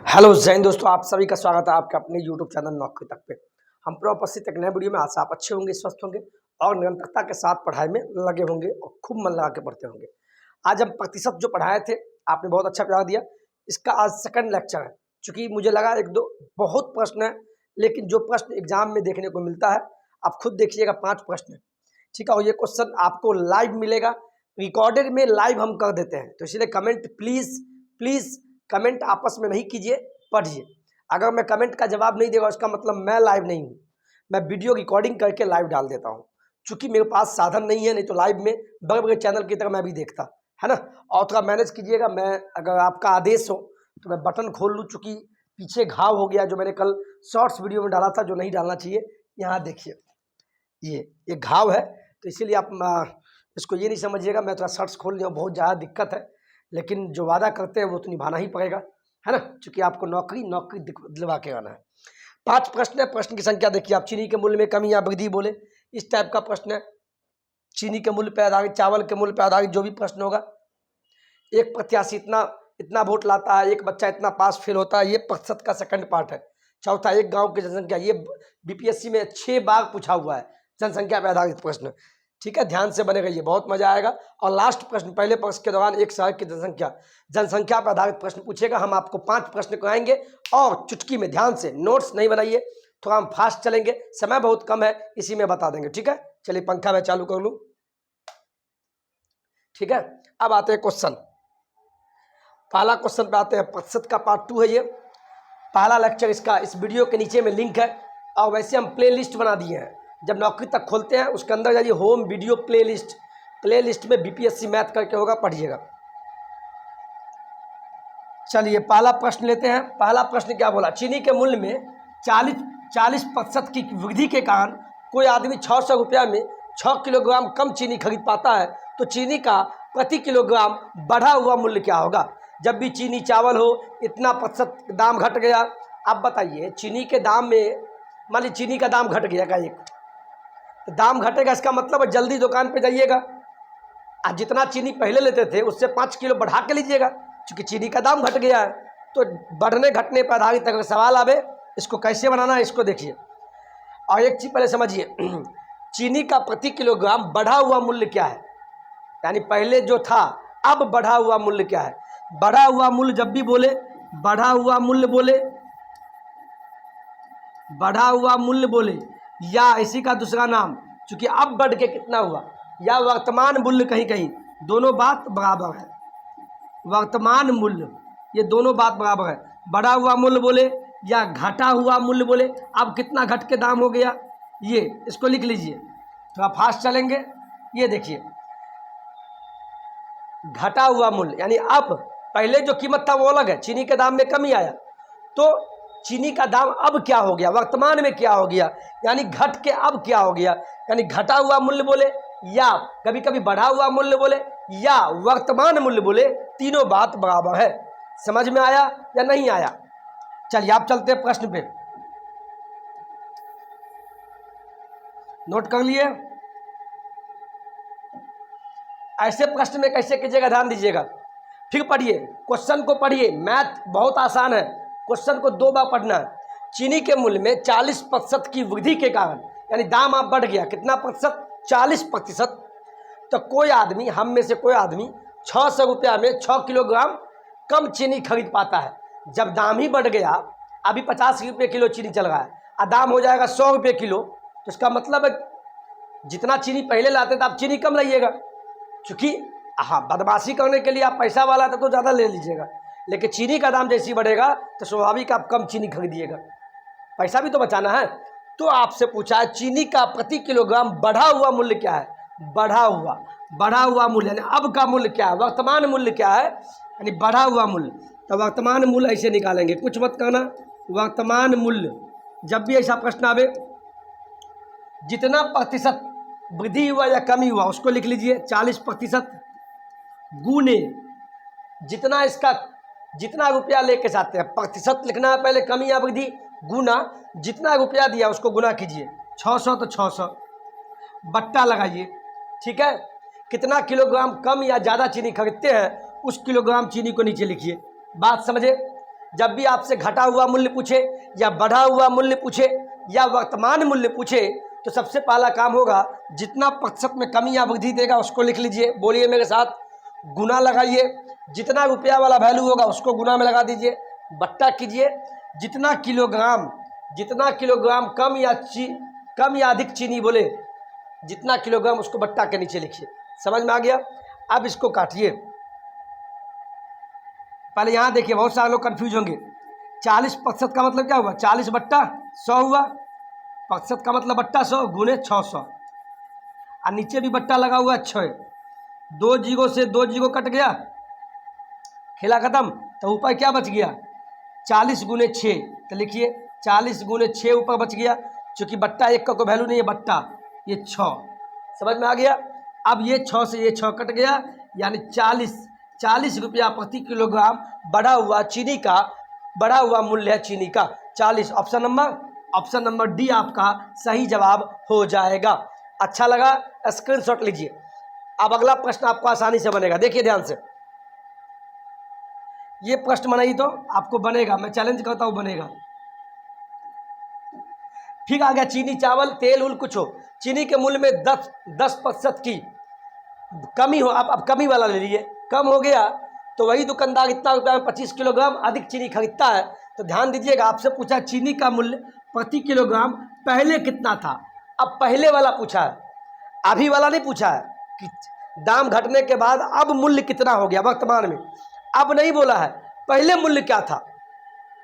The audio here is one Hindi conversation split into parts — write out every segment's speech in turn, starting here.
हेलो जय हिंद दोस्तों, आप सभी का स्वागत है आपके अपने यूट्यूब चैनल नौकरी तक पे। हम पूरा उपस्थित एक नए वीडियो में। आज आप अच्छे होंगे, स्वस्थ होंगे और निरंतरता के साथ पढ़ाई में लगे होंगे और खूब मन लगा के पढ़ते होंगे। आज हम प्रतिशत जो पढ़ाए थे, आपने बहुत अच्छा प्यार दिया। इसका आज सेकंड लेक्चर है। चूँकि मुझे लगा एक दो बहुत प्रश्न है, लेकिन जो प्रश्न एग्जाम में देखने को मिलता है, आप खुद देखिएगा 5 प्रश्न है, ठीक है। और ये क्वेश्चन आपको लाइव मिलेगा, रिकॉर्डेड में लाइव हम कर देते हैं। तो इसलिए कमेंट प्लीज़ कमेंट आपस में नहीं कीजिए, पढ़िए। अगर मैं कमेंट का जवाब नहीं देगा उसका मतलब मैं लाइव नहीं हूँ। मैं वीडियो रिकॉर्डिंग करके लाइव डाल देता हूँ, चूँकि मेरे पास साधन नहीं है। नहीं तो लाइव में बड़े बड़े चैनल की तरह मैं भी देखता, है ना। और थोड़ा मैनेज कीजिएगा। मैं अगर आपका आदेश हो तो मैं बटन खोल लूँ, चूँकि पीछे घाव हो गया जो मैंने कल शॉर्ट्स वीडियो में डाला था, जो नहीं डालना चाहिए। यहाँ देखिए, ये घाव है, तो इसीलिए आप इसको ये नहीं समझिएगा मैं थोड़ा शर्ट्स खोल लिया, बहुत ज़्यादा दिक्कत है। लेकिन जो वादा करते हैं वो तो निभाना ही पड़ेगा, है ना, क्योंकि आपको नौकरी दिलवा के आना है। 5 प्रश्न है। प्रश्न की संख्या देखिए आप। चीनी के मूल्य में कमी या वृद्धि बोले, इस टाइप का प्रश्न है। चीनी के मूल्य पर आधारित, चावल के मूल्य पर आधारित जो भी प्रश्न होगा। एक प्रत्याशी इतना वोट लाता है, एक बच्चा इतना पास फेल होता है, ये प्रतिशत का सेकंड पार्ट है। चौथा, एक गांव की जनसंख्या, ये बीपीएससी में 6 बार पूछा हुआ है, जनसंख्या पर आधारित प्रश्न, ठीक है। ध्यान से बने रहिए, बहुत मजा आएगा। और लास्ट प्रश्न, पहले प्रश्न के दौरान एक शहर की जनसंख्या पर आधारित प्रश्न पूछेगा। हम आपको 5 प्रश्न कराएंगे और चुटकी में, ध्यान से, नोट्स नहीं बनाइए, थोड़ा हम फास्ट चलेंगे, समय बहुत कम है, इसी में बता देंगे, ठीक है। चलिए पंखा मैं चालू कर लूँ, ठीक है। अब आते हैं क्वेश्चन। पहला क्वेश्चन पे आते हैं। प्रतिशत का पार्ट 2 है ये, पहला लेक्चर इसका। इस वीडियो के नीचे में लिंक है, और वैसे हम प्ले लिस्ट बना दिए हैं। जब नौकरी तक खोलते हैं उसके अंदर जाइए, होम वीडियो प्ले लिस्ट में बीपीएससी मैथ करके होगा, पढ़िएगा। चलिए पहला प्रश्न लेते हैं। पहला प्रश्न क्या बोला? चीनी के मूल्य में 40% की वृद्धि के कारण कोई आदमी 600 रुपया में 6 किलोग्राम कम चीनी खरीद पाता है, तो चीनी का प्रति किलोग्राम बढ़ा हुआ मूल्य क्या होगा? जब भी चीनी चावल हो, इतना प्रतिशत दाम घट गया। अब बताइए, चीनी के दाम में, मान लीजिए चीनी का दाम घट गया का एक, तो दाम घटेगा, इसका मतलब है जल्दी दुकान पे जाइएगा, आज जितना चीनी पहले लेते थे उससे 5 किलो बढ़ा के लीजिएगा, क्योंकि चीनी का दाम घट गया है। तो बढ़ने घटने पर आधारित अगर सवाल आवे, इसको कैसे बनाना है इसको देखिए। और एक चीज़ पहले समझिए, चीनी का प्रति किलोग्राम बढ़ा हुआ मूल्य क्या है, यानी पहले जो था अब बढ़ा हुआ मूल्य क्या है। बढ़ा हुआ मूल्य जब भी बोले, बढ़ा हुआ मूल्य बोले या इसी का दूसरा नाम, क्योंकि अब बढ़ के कितना हुआ, या वर्तमान मूल्य, कहीं दोनों बात बराबर है। वर्तमान मूल्य, ये दोनों बात बराबर है। बढ़ा हुआ मूल्य बोले या घटा हुआ मूल्य बोले, अब कितना घट के दाम हो गया, ये इसको लिख लीजिए, थोड़ा फास्ट चलेंगे। ये देखिए, घटा हुआ मूल्य यानी अब पहले जो कीमत था वो अलग है, चीनी के दाम में कमी आया, तो चीनी का दाम अब क्या हो गया, वर्तमान में क्या हो गया, यानी घट के अब क्या हो गया। यानी घटा हुआ मूल्य बोले या कभी कभी बढ़ा हुआ मूल्य बोले या वर्तमान मूल्य बोले, तीनों बात बराबर है। समझ में आया या नहीं आया? चलिए आप चलते हैं प्रश्न पे, नोट कर लिए। ऐसे प्रश्न में कैसे कीजिएगा, ध्यान दीजिएगा, फिर पढ़िए, क्वेश्चन को पढ़िए। मैथ बहुत आसान है, क्वेश्चन को 2 बार पढ़ना है। चीनी के मूल्य में 40% की वृद्धि के कारण, यानी दाम आप बढ़ गया, कितना प्रतिशत, 40%, तो कोई आदमी, हम में से कोई आदमी 600 रुपया में 6 किलोग्राम कम चीनी खरीद पाता है। जब दाम ही बढ़ गया, अभी 50 रुपये किलो चीनी चल रहा है और दाम हो जाएगा 100 रुपये किलो, तो इसका मतलब है जितना चीनी पहले लाते थे आप चीनी कम लाइएगा, क्योंकि हाँ, बदमाशी करने के लिए आप पैसा वाला था तो ज़्यादा ले लीजिएगा, लेकिन चीनी का दाम जैसे ही बढ़ेगा तो स्वाभाविक आप कम चीनी खरीदिएगा, पैसा भी तो बचाना है। तो आपसे पूछा है चीनी का प्रति किलोग्राम बढ़ा हुआ मूल्य क्या है। बढ़ा हुआ मूल्य यानी अब का मूल्य क्या है, वर्तमान मूल्य क्या है, यानी बढ़ा हुआ मूल्य। तो वर्तमान मूल्य ऐसे निकालेंगे, कुछ मत करना। वर्तमान मूल्य, जब भी ऐसा प्रश्न आवे, जितना प्रतिशत वृद्धि हुआ या कमी हुआ उसको लिख लीजिए, 40% गुने जितना रुपया लेके जाते हैं, प्रतिशत लिखना है पहले, कमी या वृद्धि, गुना जितना रुपया दिया उसको गुना कीजिए, 600 तो 600 बट्टा लगाइए, ठीक है। कितना किलोग्राम कम या ज़्यादा चीनी खरीदते हैं उस किलोग्राम चीनी को नीचे लिखिए। बात समझे? जब भी आपसे घटा हुआ मूल्य पूछे या बढ़ा हुआ मूल्य पूछे या वर्तमान मूल्य पूछे तो सबसे पहला काम होगा, जितना प्रतिशत में कमी या वृद्धि देगा उसको लिख लीजिए। बोलिए मेरे साथ, गुना लगाइए। जितना रुपया वाला वैल्यू होगा उसको गुना में लगा दीजिए, बट्टा कीजिए। जितना किलोग्राम कम या अधिक चीनी बोले, जितना किलोग्राम उसको बट्टा के नीचे लिखिए। समझ में आ गया? अब इसको काटिए। पहले यहाँ देखिए, बहुत सारे लोग कन्फ्यूज होंगे। 40% का मतलब क्या हुआ? 40 बट्टा 100 हुआ। प्रतिशत का मतलब बट्टा 100 गुने 600, और नीचे भी बट्टा लगा हुआ 6। 2 जीरो से 2 जीरो कट गया, खेला खत्म। तो ऊपर क्या बच गया? 40 गुने 6। तो लिखिए 40 गुने 6 ऊपर बच गया, चूँकि बट्टा 1 का कोई वैल्यू नहीं है, बट्टा ये 6। समझ में आ गया? अब ये 6 से ये 6 कट गया, यानी 40 रुपया प्रति किलोग्राम बढ़ा हुआ मूल्य है चीनी का 40। ऑप्शन नंबर डी आपका सही जवाब हो जाएगा। अच्छा लगा? स्क्रीनशॉट लीजिए। अब अगला प्रश्न आपको आसानी से बनेगा, देखिए ध्यान से। ये प्रश्न बनाइए तो आपको बनेगा, मैं चैलेंज करता हूँ बनेगा। ठीक आ गया। चीनी, चावल, तेल, उल कुछ हो, चीनी के मूल्य में 10% की कमी हो। अब कमी वाला ले लीजिए। कम हो गया तो वही दुकानदार इतना रुपया में 25 किलोग्राम अधिक चीनी खरीदता है। तो ध्यान दीजिएगा, आपसे पूछा चीनी का मूल्य प्रति किलोग्राम पहले कितना था। अब पहले वाला पूछा है, अभी वाला नहीं पूछा है कि दाम घटने के बाद अब मूल्य कितना हो गया वर्तमान में। अब नहीं बोला है पहले मूल्य क्या था,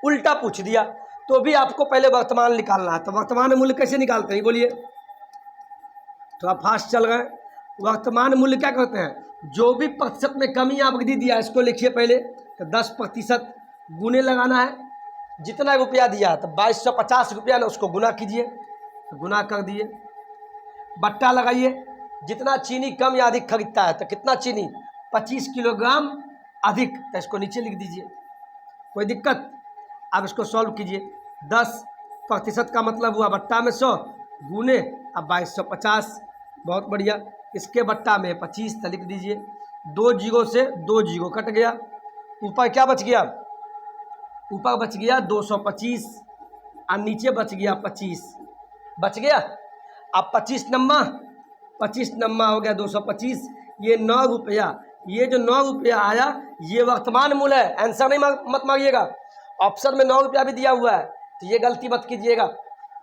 उल्टा पूछ दिया। तो भी आपको पहले वर्तमान निकालना है। तो वर्तमान मूल्य कैसे निकालते हैं बोलिए? तो आप फास्ट चल गए। वर्तमान मूल्य क्या करते हैं? जो भी प्रतिशत में कमी या वृद्धि दिया इसको लिखिए पहले। तो 10% गुने लगाना है। जितना रुपया दिया है तो 2250 रुपया ना, उसको गुना कीजिए। तो गुना कर दिए। बट्टा लगाइए। जितना चीनी कम या अधिक खरीदता है तो कितना चीनी? 25 किलोग्राम अधिक, तो इसको नीचे लिख दीजिए। कोई दिक्कत? अब इसको सॉल्व कीजिए। 10% का मतलब हुआ बट्टा में 100 गुने अब 2250। बहुत बढ़िया। इसके बट्टा में 25 तो लिख दीजिए। 2 जीरो से 2 जीरो कट गया, ऊपर क्या बच गया? ऊपर बच गया 225 और नीचे बच गया 25। बच गया। अब 25 नम्मा हो गया 225। ये 9 रुपया, ये जो 9 रुपया आया ये वर्तमान मूल्य है। आंसर नहीं मत मांगिएगा, ऑप्शन में 9 रुपया भी दिया हुआ है, तो ये गलती मत कीजिएगा।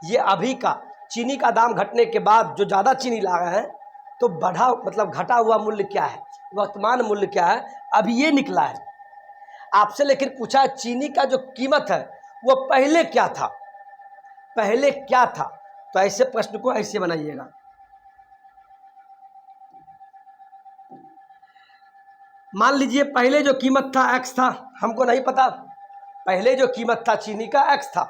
ये अभी का चीनी का दाम घटने के बाद जो ज़्यादा चीनी ला रहे हैं तो बढ़ा मतलब घटा हुआ मूल्य क्या है, वर्तमान मूल्य क्या है, अभी ये निकला है आपसे। लेकिन पूछा है चीनी का जो कीमत है वो पहले क्या था, पहले क्या था। तो ऐसे प्रश्न को ऐसे बनाइएगा। मान लीजिए पहले जो कीमत था एक्स था, हमको नहीं पता, पहले जो कीमत था चीनी का एक्स था,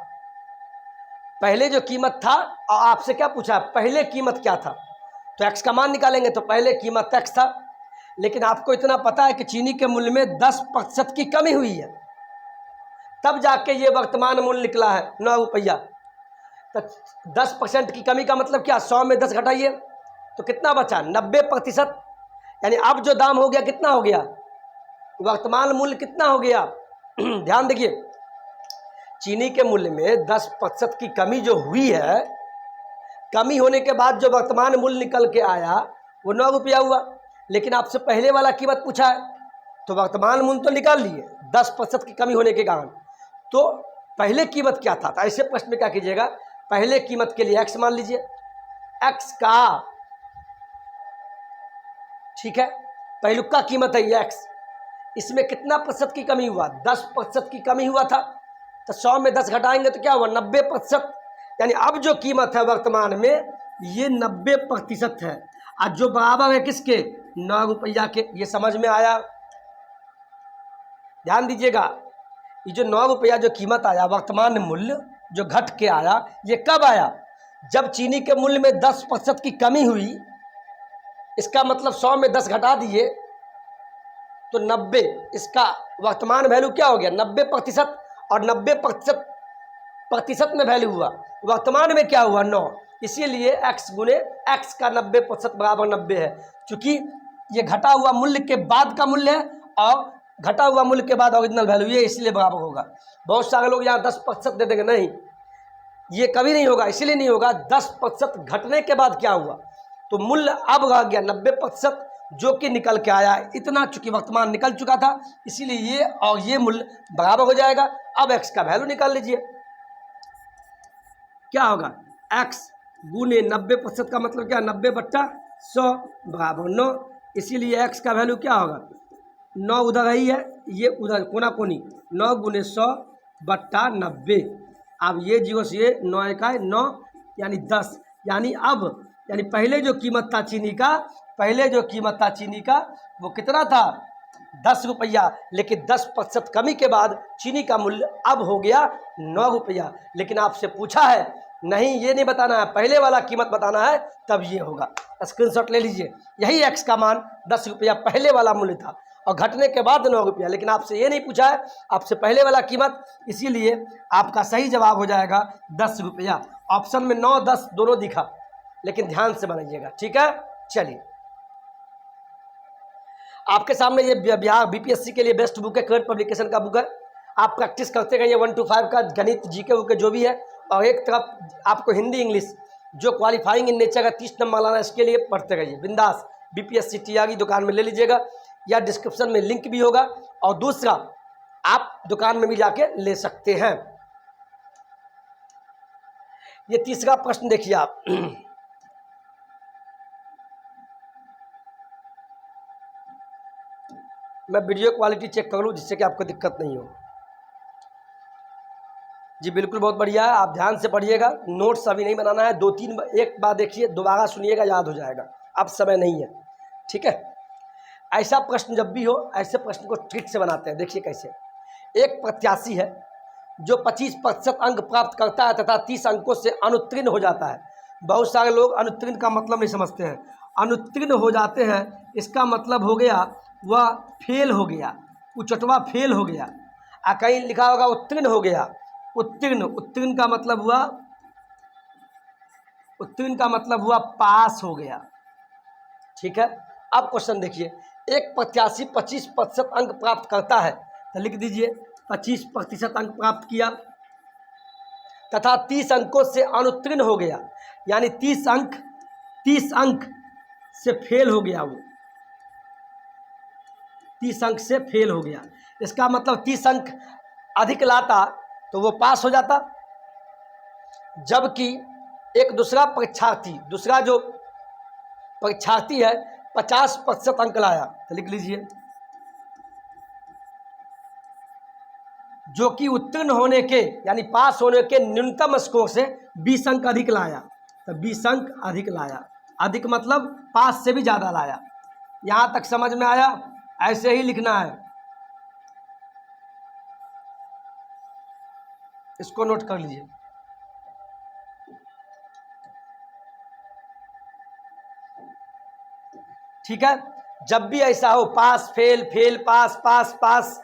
पहले जो कीमत था। और आपसे क्या पूछा है पहले कीमत क्या था, तो एक्स का मान निकालेंगे। तो पहले कीमत एक्स था, लेकिन आपको इतना पता है कि चीनी के मूल्य में 10% की कमी हुई है, तब जाके ये वर्तमान मूल्य निकला है 9 रुपया। तो 10% की कमी का मतलब क्या? 100 में 10 घटाइए तो कितना बचा? 90%। यानी अब जो दाम हो गया कितना हो गया? वर्तमान मूल्य कितना हो गया? ध्यान देखिए, चीनी के मूल्य में 10% की कमी जो हुई है, कमी होने के बाद जो वर्तमान मूल्य निकल के आया वो 9 रुपया हुआ। लेकिन आपसे पहले वाला कीमत पूछा है तो वर्तमान मूल्य तो निकाल लिए 10% की कमी होने के कारण। तो पहले कीमत क्या था? तो ऐसे प्रश्न में क्या कीजिएगा, पहले कीमत के लिए एक्स मान लीजिए। एक्स का, ठीक है, पहलुका कीमत है ये एक्स, इसमें कितना प्रतिशत की कमी हुआ? 10% की कमी हुआ था। तो 100 में 10 घटाएंगे तो क्या हुआ? 90%। यानी अब जो कीमत है वर्तमान में ये 90% है, और जो बराबर है किसके? 9 रुपया के। ये समझ में आया? ध्यान दीजिएगा, ये जो 9 रुपया जो कीमत आया, वर्तमान मूल्य जो घट के आया, ये कब आया? जब चीनी के मूल्य में 10% की कमी हुई। इसका मतलब 100 में 10 घटा दिए तो 90, इसका वर्तमान वैल्यू क्या हो गया? 90%। और 90% में वैल्यू हुआ, वर्तमान में क्या हुआ? 9। इसीलिए x गुने x का 90% बराबर 90 है, क्योंकि ये घटा हुआ मूल्य के बाद का मूल्य है और घटा हुआ मूल्य के बाद ओरिजिनल वैल्यू, ये इसलिए बराबर होगा। बहुत सारे लोग यहाँ 10% दे देंगे, नहीं, ये कभी नहीं होगा। इसीलिए नहीं होगा, 10% घटने के बाद क्या हुआ, तो मूल्य अब रह गया 90% जो कि निकल के आया इतना, चूंकि वर्तमान निकल चुका था, इसीलिए ये और ये मूल्य बराबर हो जाएगा। अब x का वैल्यू निकाल लीजिए, क्या होगा, x गुने 90% का मतलब क्या, 90/100 बराबर 9। इसीलिए x का वैल्यू क्या होगा, 9 उधर ही है, ये उधर कोना कोनी, 9 गुने 100/90। अब ये 0 से ये 9 का 9 यानी 10, यानी पहले जो कीमत था चीनी का, वो कितना था, 10 रुपया, लेकिन 10% कमी के बाद चीनी का मूल्य अब हो गया 9 रुपया। लेकिन आपसे पूछा है, नहीं ये नहीं बताना है, पहले वाला कीमत बताना है, तब ये होगा। स्क्रीनशॉट ले लीजिए, यही x का मान 10 रुपया पहले वाला मूल्य था और घटने के बाद 9 रुपया, लेकिन आपसे ये नहीं पूछा है, आपसे पहले वाला कीमत, इसीलिए आपका सही जवाब हो जाएगा 10 रुपया। ऑप्शन में 9 10 दोनों दिखा, लेकिन ध्यान से बनाइएगा, ठीक है। चलिए, आपके सामने ये बिहार बीपीएससी के लिए बेस्ट बुक है, करंट पब्लिकेशन का बुक है। आप प्रैक्टिस करते रहिए 1 to 5 का गणित, जीके बुक जो भी है, और एक तरफ आपको हिंदी इंग्लिश जो क्वालिफाइंग इन नेचर का 30 नंबर लाना है, इसके लिए पढ़ते रहिए बिंदास। बीपीएससी टीआरई दुकान में ले लीजिएगा, या डिस्क्रिप्शन में लिंक भी होगा, और दूसरा आप दुकान में भी जाके ले सकते हैं। ये तीसरा प्रश्न देखिए आप, मैं वीडियो क्वालिटी चेक कर लूँ जिससे कि आपको दिक्कत नहीं हो। जी बिल्कुल, बहुत बढ़िया है, आप ध्यान से पढ़िएगा, नोट्स अभी नहीं बनाना है, 2-3 एक बार देखिए, दोबारा सुनिएगा, याद हो जाएगा, अब समय नहीं है, ठीक है। ऐसा प्रश्न जब भी हो, ऐसे प्रश्न को ट्रिक से बनाते हैं। देखिए कैसे, एक प्रत्याशी है जो 25% अंक प्राप्त करता है तथा 30 अंकों से अनुत्तीर्ण हो जाता है। बहुत सारे लोग अनुत्तीर्ण का मतलब नहीं समझते हैं। अनुत्तीर्ण हो जाते हैं, इसका मतलब हो गया वह फेल हो गया, उचटवा फेल हो गया। कहीं लिखा होगा उत्तीर्ण हो गया, उत्तीर्ण का मतलब हुआ पास हो गया, ठीक है। अब क्वेश्चन देखिए, एक प्रत्याशी 25% अंक प्राप्त करता है, तो लिख दीजिए 25% अंक प्राप्त किया तथा 30 अंकों से अनुत्तीर्ण हो गया, यानी 30 अंक से फेल हो गया, वो 30 अंक से फेल हो गया। इसका मतलब 30 अंक अधिक लाता तो वो पास हो जाता, जबकि एक दूसरा जो परीक्षार्थी है 50% अंक लाया, तो लिख लीजिए जो कि उत्तीर्ण होने के यानी पास होने के न्यूनतम स्कोर से 20 अंक अधिक लाया, तो 20 अंक अधिक लाया, अधिक मतलब पास से भी ज़्यादा लाया। यहाँ तक समझ में आया, ऐसे ही लिखना है, इसको नोट कर लीजिए। ठीक है, जब भी ऐसा हो, पास फेल फेल पास पास पास,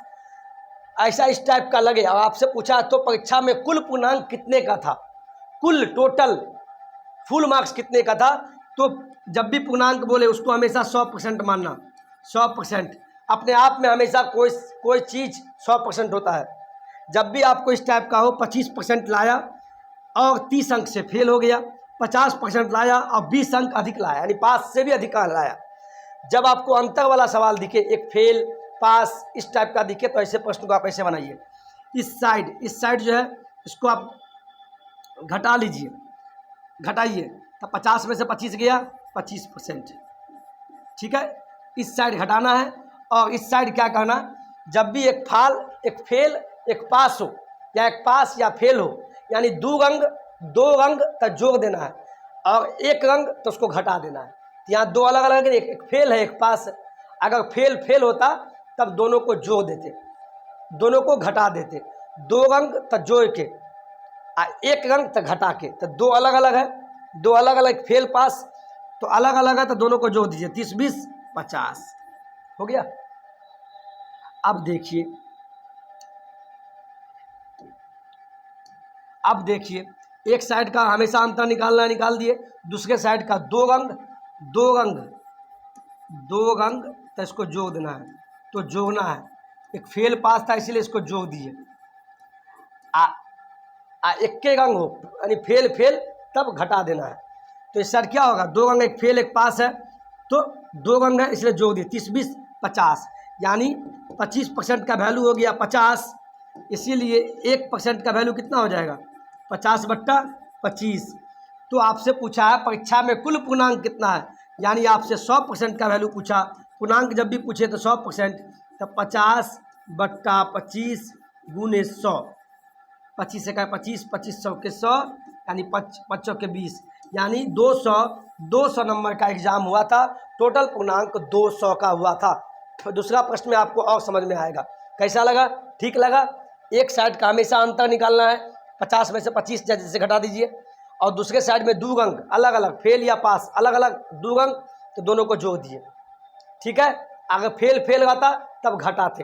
ऐसा इस टाइप का लगे, अब आपसे पूछा तो परीक्षा में कुल पूर्णांक कितने का था, कुल टोटल फुल मार्क्स कितने का था, तो जब भी पूर्णांक बोले उसको हमेशा 100% मानना। 100% अपने आप में हमेशा कोई चीज़ 100% होता है। जब भी आपको इस टाइप का हो, 25% लाया और 30 अंक से फेल हो गया, 50% लाया और 20 अंक अधिक लाया, यानी पास से भी अधिक लाया। जब आपको अंतर वाला सवाल दिखे, एक फेल पास इस टाइप का दिखे, तो ऐसे प्रश्न को आप ऐसे बनाइए। इस साइड जो है इसको आप घटा लीजिए, घटाइए, तो 50 में से 25 गया, 25%, ठीक है। इस साइड घटाना है और इस साइड क्या करना, जब भी एक फेल एक पास हो, या एक पास या फेल हो, यानी दो रंग का जोड़ देना है और एक रंग तो उसको घटा देना है। यहाँ दो अलग अलग, एक फेल है एक पास है। अगर फेल होता तब दोनों को जोड़ देते, दोनों को घटा देते, दो रंग तो जोड़ के एक रंग तो घटा के, तो दो अलग अलग है, दो अलग अलग फेल पास तो अलग अलग है, तो दोनों को जोड़ दीजिए, 30 20 50 हो गया। अब देखिए एक साइड का हमेशा अंतर निकालना है, निकाल दिए। दूसरे साइड का दो रंग तो इसको जोड़ देना है, तो जोड़ना है। एक फेल पास था इसीलिए इसको जोड़ दिए। इक्के अंक हो यानी फेल फेल तब घटा देना है। तो इस साइड क्या होगा, 2 अंक एक फेल एक पास है तो 2 अंक है इसलिए जोड़ दिए। 30 20 50 यानी 25% का वैल्यू हो गया 50, इसीलिए 1% का वैल्यू कितना हो जाएगा 50/25। तो आपसे पूछा है परीक्षा में कुल पूर्णांक कितना है, यानी आपसे 100% का वैल्यू पूछा। पूर्णांक जब भी पूछे तो 100%, तो 50/25 गुने 100। 25 से का 25, 25 100 के 100 यानी 5 के 20 यानी 200 नंबर का एग्जाम हुआ था। टोटल पूर्णांक 200 का हुआ था। तो दूसरा प्रश्न में आपको और समझ में आएगा। कैसा लगा, ठीक लगा। एक साइड का हमेशा अंतर निकालना है, 50 में से 25 जैसे घटा दीजिए, और दूसरे साइड में 2 अंक अलग अलग फेल या पास अलग अलग 2 अंक, तो दोनों को जोड़ दिए। ठीक है, अगर फेल फेल आता तब घटाते।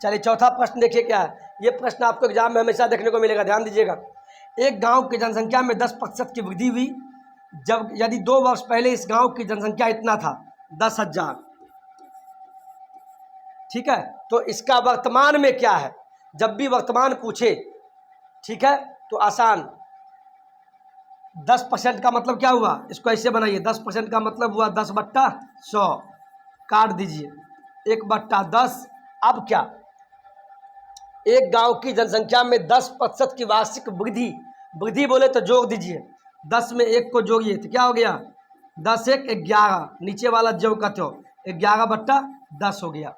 चलिए चौथा प्रश्न देखिए क्या है। ये प्रश्न आपको एग्जाम में हमेशा देखने को मिलेगा, ध्यान दीजिएगा। एक गांव की जनसंख्या में 10% की वृद्धि हुई जब यदि 2 वर्ष पहले इस गांव की जनसंख्या इतना था 10,000। ठीक है, तो इसका वर्तमान में क्या है, जब भी वर्तमान पूछे, ठीक है, तो आसान। 10% का मतलब क्या हुआ, इसको ऐसे बनाइए, 10% का मतलब हुआ 10/100, काट दीजिए 1/10। अब क्या, एक गांव की जनसंख्या में 10% की वार्षिक वृद्धि, वृद्धि बोले तो जोड़ दीजिए, 10 में 1 को जोड़िए तो क्या हो गया 10 1 11, नीचे वाला जो कहते हो 11/10 हो गया।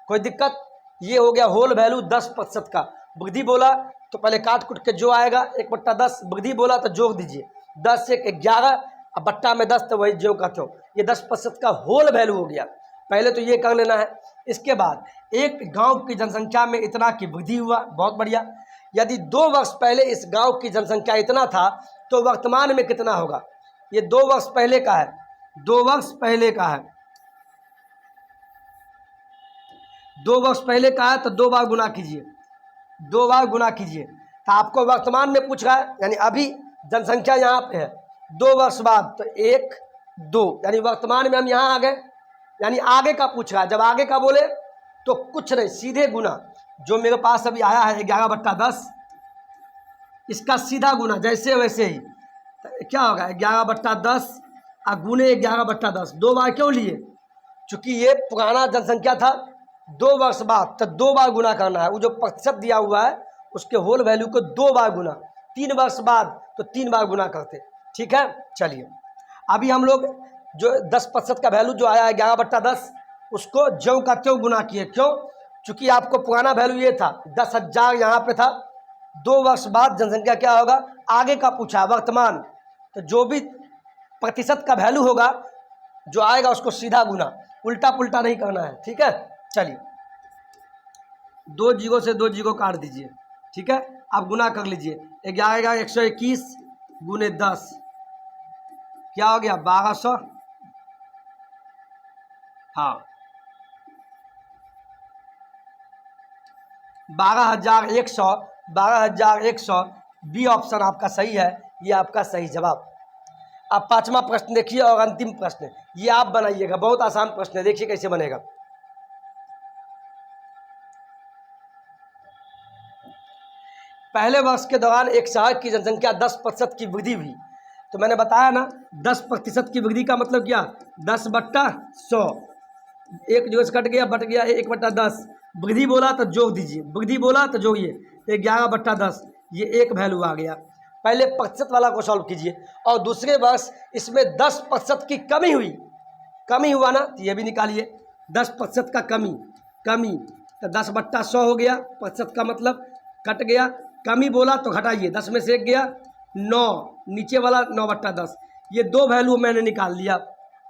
कोई दिक्कत, ये हो गया होल वैल्यू 10% का। वृद्धि बोला तो पहले काट कुट के जो आएगा 1/10, वृद्धि बोला तो जोड़ दीजिए 10 1 11, अब बट्टा में 10 तो वही जो कहते हो, ये 10% का होल वैल्यू हो गया। पहले तो ये कर लेना है। इसके बाद एक गांव की जनसंख्या में इतना की वृद्धि हुआ, बहुत बढ़िया। यदि 2 वर्ष पहले इस गांव की जनसंख्या इतना था तो वर्तमान में कितना होगा, ये 2 वर्ष पहले का है, 2 वर्ष पहले का है, 2 वर्ष पहले का है, तो 2 बार गुना कीजिए, 2 बार गुना कीजिए। तो आपको वर्तमान में पूछ रहा है, यानी अभी जनसंख्या यहाँ पे है, 2 वर्ष बाद तो 1 2, यानी वर्तमान में हम यहाँ आ गए, यानी आगे का पूछ रहा है। जब आगे का बोले तो कुछ नहीं, सीधे गुना। जो मेरे पास अभी आया है 11/10, इसका सीधा गुना जैसे वैसे ही, तो क्या होगा 11/10 और गुने 11/10। 2 बार क्यों लिए, चूंकि ये पुराना जनसंख्या था, 2 वर्ष बाद तो 2 बार गुना करना है। वो जो प्रतिशत दिया हुआ है उसके होल वैल्यू को 2 बार गुना, 3 वर्ष बाद तो 3 बार गुना करते। ठीक है, चलिए अभी हम लोग जो 10% का वैल्यू जो आया है 11/10, उसको ज्यों का त्यों गुना किए। क्यों, चूंकि आपको पुराना वैल्यू ये था 10,000 यहाँ पे था, 2 वर्ष बाद जनसंख्या क्या होगा, आगे का पूछा वर्तमान, तो जो भी प्रतिशत का वैल्यू होगा जो आएगा उसको सीधा गुना, उल्टा पुल्टा नहीं करना है। ठीक है, चलिए 2 जीरो से 2 जीरो काट दीजिए। ठीक है, आप गुना कर लीजिए, 121 गुने 10 क्या हो गया 1200। हाँ 12,100, 12,100 बी ऑप्शन आपका सही है, ये आपका सही जवाब। अब 5वां प्रश्न देखिए और अंतिम प्रश्न, ये आप बनाइएगा, बहुत आसान प्रश्न है, देखिए कैसे बनेगा। पहले वर्ष के दौरान एक शहर की जनसंख्या 10% की वृद्धि हुई। तो मैंने बताया ना 10% की वृद्धि का मतलब क्या, 10/100, 1 जो से कट गया बट गया 1/10। वृद्धि बोला तो जोड़ दीजिए, वृद्धि बोला तो जोड़िए, 11/10, ये एक वैल्यू आ गया। पहले प्रतिशत वाला को सॉल्व कीजिए, और दूसरे वर्ष इसमें 10% की कमी हुई, कमी हुआ ना, तो ये भी निकालिए 10% का कमी, कमी तो 10/100 हो गया। प्रतिशत का मतलब कट गया, कमी बोला तो घटाइए, 10 में से 1 गया 9, नीचे वाला 9/10, ये 2 वैल्यू मैंने निकाल लिया।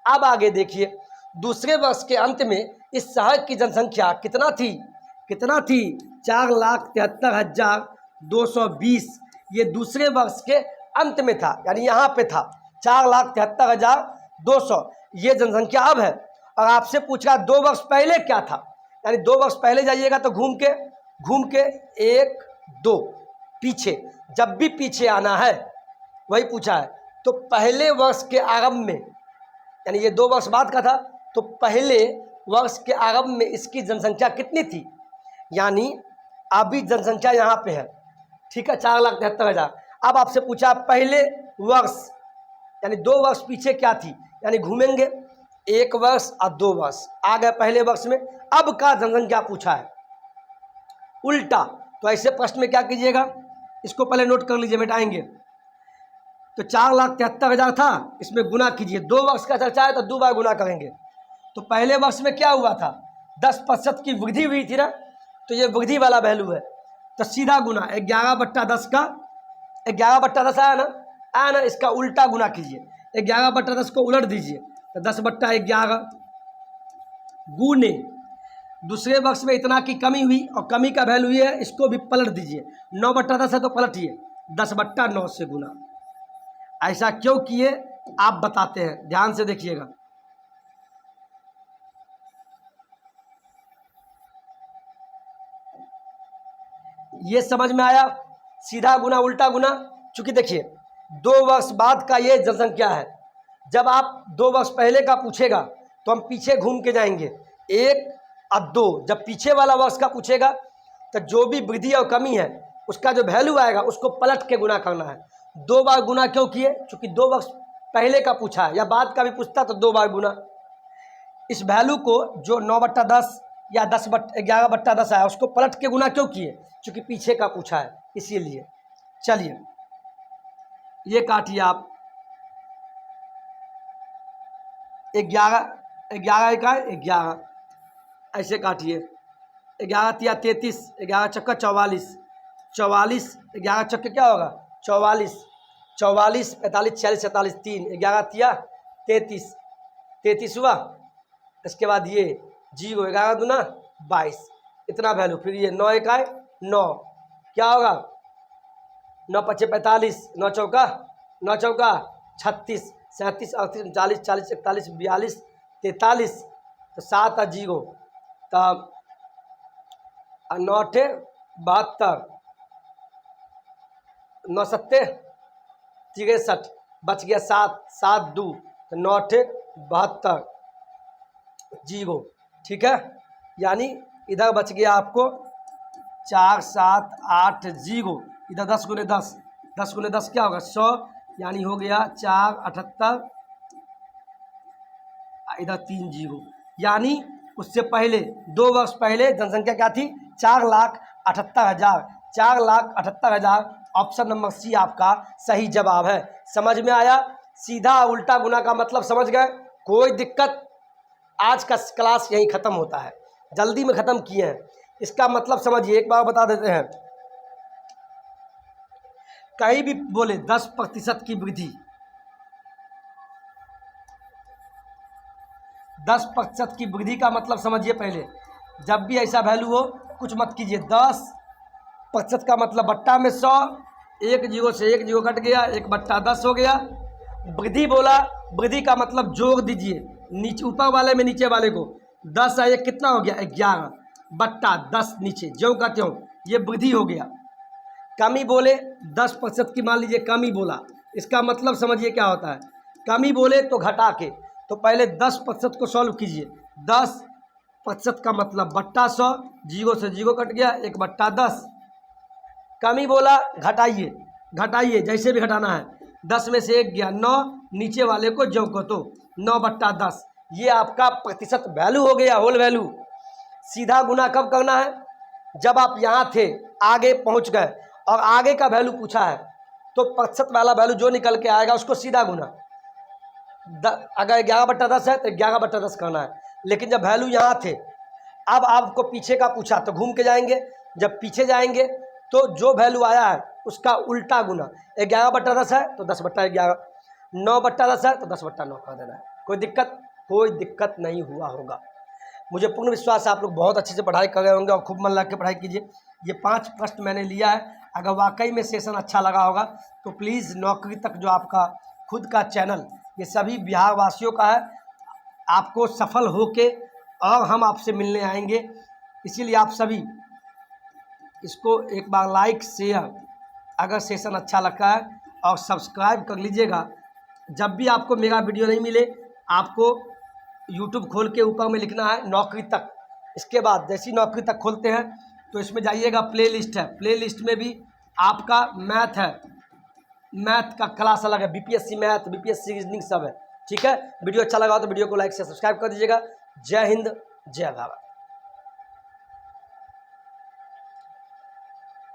अब आगे देखिए, दूसरे वर्ष के अंत में इस शहर की जनसंख्या कितना थी, कितना थी 4,73,220। ये दूसरे वर्ष के अंत में था, यानी यहाँ पे था 4,73,200, ये जनसंख्या अब है। और आपसे पूछ रहा 2 वर्ष पहले क्या था, यानी 2 वर्ष पहले जाइएगा तो घूम के 1 2 पीछे, जब भी पीछे आना है वही पूछा है। तो पहले वर्ष के आरंभ में, यानी ये 2 वर्ष बाद का था, तो पहले वर्ष के आरंभ में इसकी जनसंख्या कितनी थी, यानी अभी जनसंख्या यहाँ पे है, ठीक है, 4,73,000। अब आपसे पूछा पहले वर्ष यानी 2 वर्ष पीछे क्या थी, यानी घूमेंगे 1 वर्ष और 2 वर्ष आ गए पहले वर्ष में, अब का जनसंख्या पूछा है उल्टा। तो ऐसे प्रश्न में क्या कीजिएगा, इसको पहले नोट कर लीजिए, मिटाएंगे। तो 4,73,000 था, इसमें गुना कीजिए, 2 वर्ष का चर्चा है तो 2 बार गुना करेंगे। तो पहले वर्ष में क्या हुआ था, 10% की वृद्धि हुई थी ना, तो ये वृद्धि वाला वैल्यू है, तो सीधा गुना 11/10 का 11/10 आया ना, इसका उल्टा गुना कीजिए, 11/10 को उलट दीजिए तो 10/11 गुने दूसरे वर्ष में इतना की कमी हुई और कमी का वैल्यू ये है, इसको भी पलट दीजिए, 9/10 है तो पलटिए 10/9 से गुना। ऐसा क्यों किए आप बताते हैं, ध्यान से देखिएगा। ये समझ में आया, सीधा गुना उल्टा गुना। चूंकि देखिए 2 वर्ष बाद का ये जनसंख्या है, जब आप 2 वर्ष पहले का पूछेगा तो हम पीछे घूम के जाएंगे, 1 और 2, जब पीछे वाला वर्ष का पूछेगा तो जो भी वृद्धि और कमी है उसका जो वैल्यू आएगा उसको पलट के गुना करना है। 2 बार गुना क्यों किए, चूँकि 2 वर्ष पहले का पूछा है, या बाद का भी पूछता तो 2 बार गुना। इस वैल्यू को जो 9/10 या 11/10 आया उसको पलट के गुना क्यों किए, चूँकि पीछे का पूछा है इसीलिए। चलिए ये काटिए आप, 11 का 11 ऐसे काटिए, 11 तिया 33, 11 चक्का 44, 11 चक्के क्या होगा 44, 45 45 46 46 3, 11 तिया 33 हुआ। इसके बाद ये 0, 11 दूना 22, इतना वैल्यू। फिर ये 9 1 9, क्या होगा 9 5 45, 9 चौका 36, 37 38 39 40 41 42 43, तो 7 और 0 तब 9 8 72, 9 7 63, बच गया 7 7 2, तो 9 8 72 0, ठीक है। यानी इधर बच गया आपको 4 7 8 0, इधर 10 गुने 10, 10 गुने 10 क्या होगा 100, यानी हो गया 4 78, इधर 3 0। यानी उससे पहले 2 वर्ष पहले जनसंख्या क्या थी 4,78,000, 4,78,000। ऑप्शन नंबर सी आपका सही जवाब है। समझ में आया, सीधा उल्टा गुना का मतलब समझ गए, कोई दिक्कत। आज का क्लास यहीं ख़त्म होता है, जल्दी में ख़त्म किए हैं। इसका मतलब समझिए, एक बार बता देते हैं, कहीं भी बोले 10% की वृद्धि, 10% की वृद्धि का मतलब समझिए। पहले जब भी ऐसा वैल्यू हो कुछ मत कीजिए, 10% का मतलब बट्टा में 100, 1 0 से 1 0 कट गया, 1/10 हो गया। वृद्धि बोला, वृद्धि का मतलब जोड़ दीजिए, नीचे ऊपर वाले में नीचे वाले को, 10 और 1 कितना हो गया 11/10 नीचे, ज्यों का त्यों ये वृद्धि हो गया। कमी बोले 10% की, मान लीजिए कमी बोला, इसका मतलब समझिए क्या होता है, कमी बोले तो घटा के, तो पहले 10% को सॉल्व कीजिए, 10% का मतलब बट्टा 100, 0 से 0 कट गया, 1/10। कमी बोला घटाइए, घटाइए जैसे भी घटाना है, 10 में से 1 गया 9, नीचे वाले को ज्यों को तो 9/10, ये आपका प्रतिशत वैल्यू हो गया, होल वैल्यू। सीधा गुना कब करना है, जब आप यहाँ थे आगे पहुँच गए और आगे का वैल्यू पूछा है, तो प्रतिशत वाला वैल्यू जो निकल के आएगा उसको सीधा गुना। अगर 11/10 है तो 11/10 करना है, लेकिन जब वैल्यू यहाँ थे, अब आपको पीछे का पूछा तो घूम के जाएंगे, जब पीछे जाएंगे तो जो वैल्यू आया है उसका उल्टा गुना। 11/10 है तो 10/11, 9/10 है तो 10/9 कर देना है। कोई दिक्कत नहीं हुआ होगा। मुझे पूर्ण विश्वास है आप लोग बहुत अच्छे से पढ़ाई कर रहे होंगे और खूब मन लगा के पढ़ाई कीजिए। ये 5 प्रश्न मैंने लिया है, अगर वाकई में सेशन अच्छा लगा होगा तो प्लीज़ नौकरी तक जो आपका खुद का चैनल, ये सभी बिहार वासियों का है, आपको सफल होके और हम आपसे मिलने आएंगे। इसीलिए आप सभी इसको एक बार लाइक शेयर, अगर सेशन अच्छा लगता है, और सब्सक्राइब कर लीजिएगा। जब भी आपको मेरा वीडियो नहीं मिले, आपको यूट्यूब खोल के ऊपर में लिखना है नौकरी तक। इसके बाद जैसे ही नौकरी तक खोलते हैं तो इसमें जाइएगा, प्ले लिस्ट है, प्ले लिस्ट में भी आपका मैथ है, मैथ का क्लास अलग है, बीपीएससी मैथ, बीपीएससी रीजनिंग सब है। ठीक है, वीडियो अच्छा लगा हो तो वीडियो को लाइक से सब्सक्राइब कर दीजिएगा। जय हिंद, जय भारत।